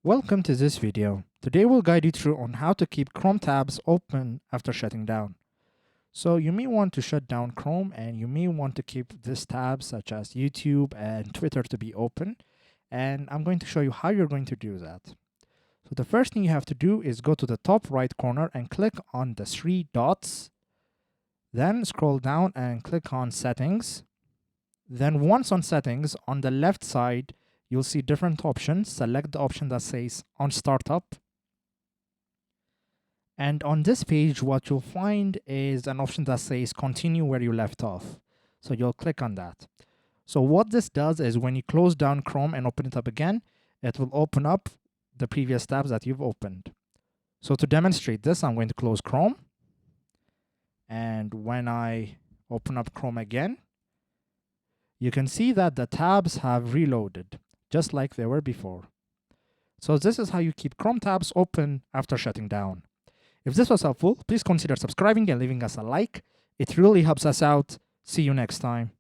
Welcome to this video. Today we'll guide you through on how to keep Chrome tabs open after shutting down. So you may want to shut down Chrome and you may want to keep these tabs such as YouTube and Twitter to be open. And I'm going to show you how you're going to do that. So the first thing you have to do is go to the top right corner and click on the three dots. Then scroll down and click on Settings. Then once on Settings, on the left side, you'll see different options. Select the option that says on startup. And on this page, what you'll find is an option that says continue where you left off. So you'll click on that. So what this does is when you close down Chrome and open it up again, it will open up the previous tabs that you've opened. So to demonstrate this, I'm going to close Chrome. And when I open up Chrome again, you can see that the tabs have reloaded, just like they were before. So this is how you keep Chrome tabs open after shutting down. If this was helpful, please consider subscribing and leaving us a like. It really helps us out. See you next time.